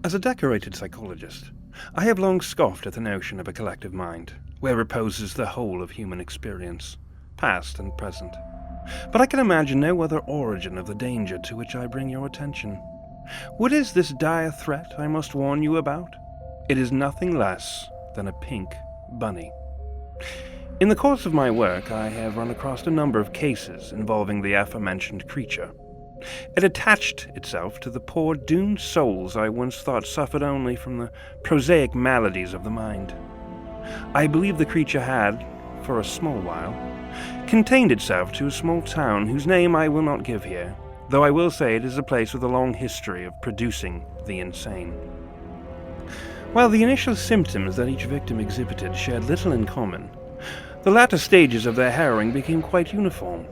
As a decorated psychologist, I have long scoffed at the notion of a collective mind, where reposes the whole of human experience, past and present. But I can imagine no other origin of the danger to which I bring your attention. What is this dire threat I must warn you about? It is nothing less than a pink bunny. In the course of my work, I have run across a number of cases involving the aforementioned creature. It attached itself to the poor doomed souls I once thought suffered only from the prosaic maladies of the mind. I believe the creature had, for a small while, contained itself to a small town whose name I will not give here, though I will say it is a place with a long history of producing the insane. While the initial symptoms that each victim exhibited shared little in common, the latter stages of their harrowing became quite uniform.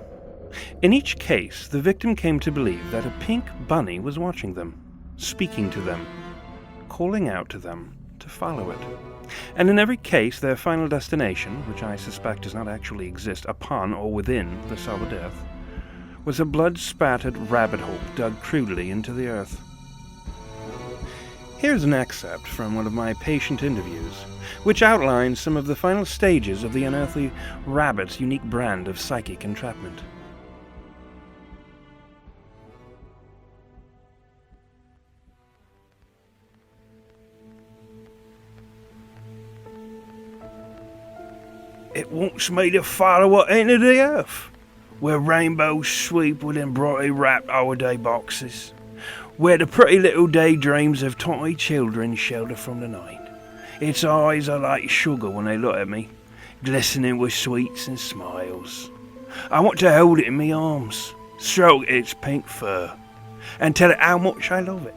In each case, the victim came to believe that a pink bunny was watching them, speaking to them, calling out to them to follow it. And in every case, their final destination, which I suspect does not actually exist upon or within the solid earth, was a blood-spattered rabbit hole dug crudely into the earth. Here's an excerpt from one of my patient interviews, which outlines some of the final stages of the unearthly rabbit's unique brand of psychic entrapment. It wants me to follow her into the earth, where rainbows sweep within brightly wrapped holiday boxes, where the pretty little daydreams of tiny children shelter from the night. Its eyes are like sugar when they look at me, glistening with sweets and smiles. I want to hold it in my arms, stroke its pink fur, and tell it how much I love it.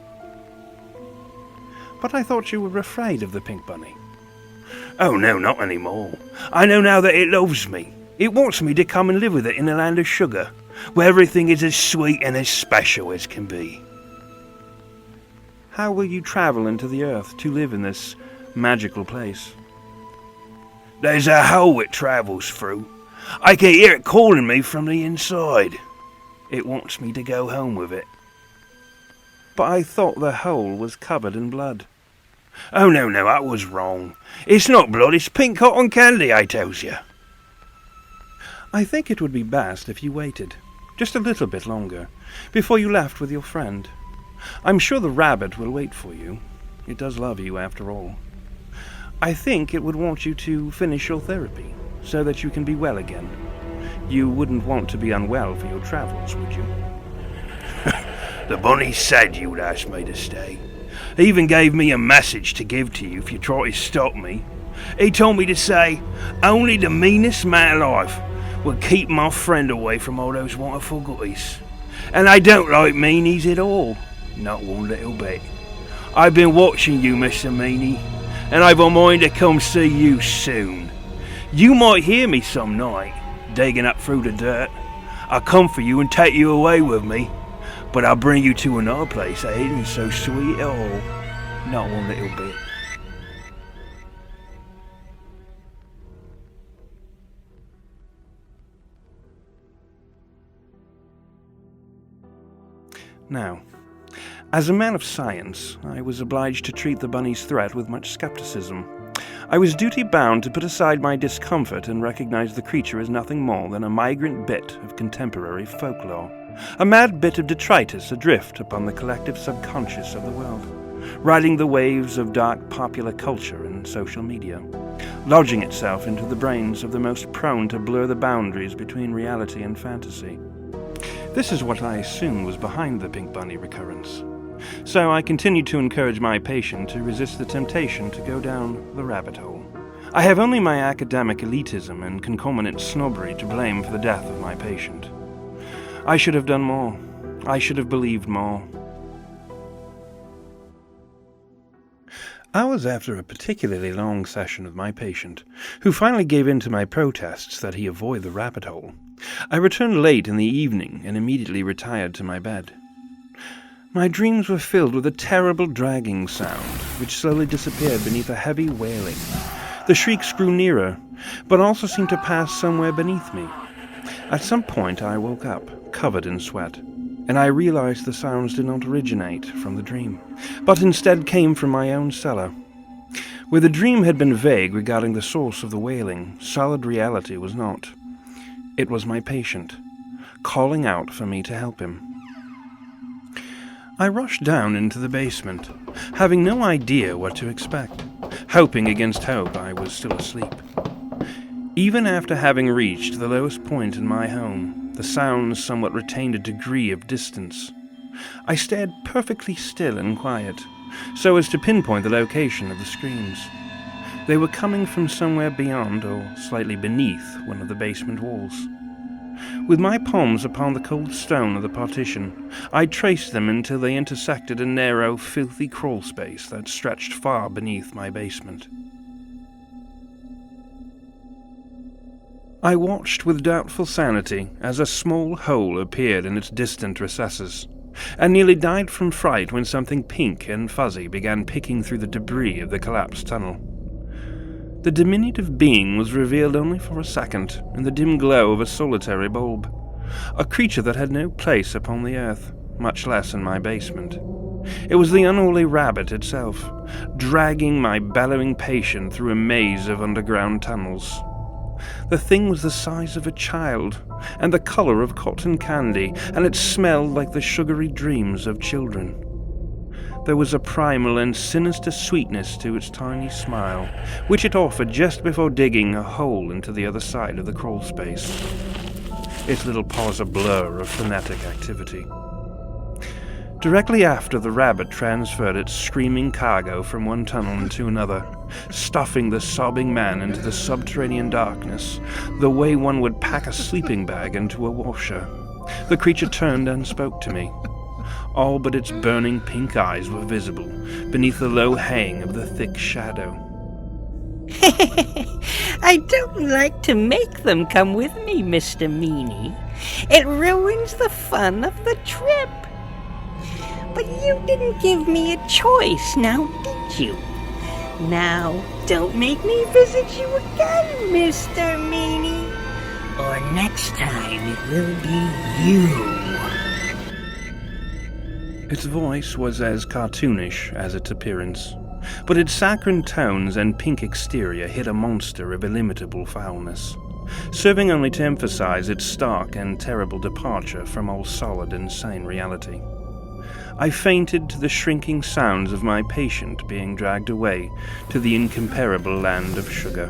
But I thought you were afraid of the pink bunny. Oh no, not anymore. I know now that it loves me. It wants me to come and live with it in a land of sugar, where everything is as sweet and as special as can be. How will you travel into the earth to live in this magical place? There's a hole it travels through. I can hear it calling me from the inside. It wants me to go home with it. But I thought the hole was covered in blood. Oh no, I was wrong. It's not blood, it's pink cotton candy, I tells you. I think it would be best if you waited, just a little bit longer, before you left with your friend. I'm sure the rabbit will wait for you. It does love you, after all. I think it would want you to finish your therapy, so that you can be well again. You wouldn't want to be unwell for your travels, would you? The bunny said you would ask me to stay. He even gave me a message to give to you if you try to stop me. He told me to say, only the meanest man alive will keep my friend away from all those wonderful goodies. And I don't like meanies at all. Not one little bit. I've been watching you, Mr. Meanie, and I've a mind to come see you soon. You might hear me some night, digging up through the dirt. I'll come for you and take you away with me. But I'll bring you to another place that isn't so sweet at all. Not one little bit. Now, as a man of science, I was obliged to treat the bunny's threat with much skepticism. I was duty-bound to put aside my discomfort and recognize the creature as nothing more than a migrant bit of contemporary folklore. A mad bit of detritus adrift upon the collective subconscious of the world, riding the waves of dark popular culture and social media, lodging itself into the brains of the most prone to blur the boundaries between reality and fantasy. This is what I assumed was behind the pink bunny recurrence. So I continued to encourage my patient to resist the temptation to go down the rabbit hole. I have only my academic elitism and concomitant snobbery to blame for the death of my patient. I should have done more. I should have believed more. Hours after a particularly long session with my patient, who finally gave in to my protests that he avoid the rabbit hole, I returned late in the evening and immediately retired to my bed. My dreams were filled with a terrible dragging sound, which slowly disappeared beneath a heavy wailing. The shrieks grew nearer, but also seemed to pass somewhere beneath me. At some point I woke up, covered in sweat, and I realized the sounds did not originate from the dream, but instead came from my own cellar. Where the dream had been vague regarding the source of the wailing, solid reality was not. It was my patient, calling out for me to help him. I rushed down into the basement, having no idea what to expect, hoping against hope I was still asleep. Even after having reached the lowest point in my home, the sounds somewhat retained a degree of distance. I stared perfectly still and quiet, so as to pinpoint the location of the screams. They were coming from somewhere beyond or slightly beneath one of the basement walls. With my palms upon the cold stone of the partition, I traced them until they intersected a narrow, filthy crawl space that stretched far beneath my basement. I watched with doubtful sanity as a small hole appeared in its distant recesses, and nearly died from fright when something pink and fuzzy began picking through the debris of the collapsed tunnel. The diminutive being was revealed only for a second in the dim glow of a solitary bulb, a creature that had no place upon the earth, much less in my basement. It was the unholy rabbit itself, dragging my bellowing patient through a maze of underground tunnels. The thing was the size of a child, and the color of cotton candy, and it smelled like the sugary dreams of children. There was a primal and sinister sweetness to its tiny smile, which it offered just before digging a hole into the other side of the crawl space. Its little paws a blur of frenetic activity. Directly after, the rabbit transferred its screaming cargo from one tunnel into another, stuffing the sobbing man into the subterranean darkness, the way one would pack a sleeping bag into a washer. The creature turned and spoke to me. All but its burning pink eyes were visible beneath the low hang of the thick shadow. I don't like to make them come with me, Mr. Meanie. It ruins the fun of the trip. But you didn't give me a choice, now did you? Now, don't make me visit you again, Mr. Meanie. Or next time it will be you. Its voice was as cartoonish as its appearance, but its saccharine tones and pink exterior hid a monster of illimitable foulness, serving only to emphasize its stark and terrible departure from all solid and sane reality. I fainted to the shrinking sounds of my patient being dragged away to the incomparable land of sugar.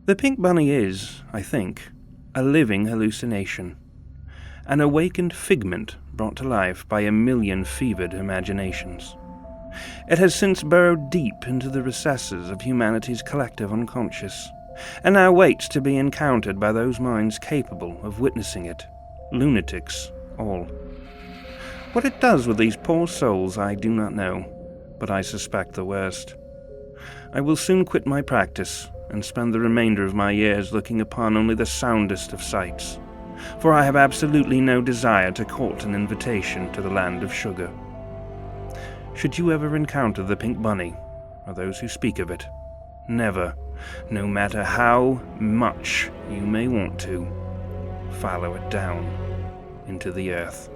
The pink bunny is, I think, a living hallucination, an awakened figment brought to life by a million fevered imaginations. It has since burrowed deep into the recesses of humanity's collective unconscious, and now waits to be encountered by those minds capable of witnessing it, lunatics all. What it does with these poor souls I do not know, but I suspect the worst. I will soon quit my practice and spend the remainder of my years looking upon only the soundest of sights, for I have absolutely no desire to court an invitation to the land of sugar. Should you ever encounter the pink bunny, or those who speak of it, never, no matter how much you may want to, follow it down into the earth.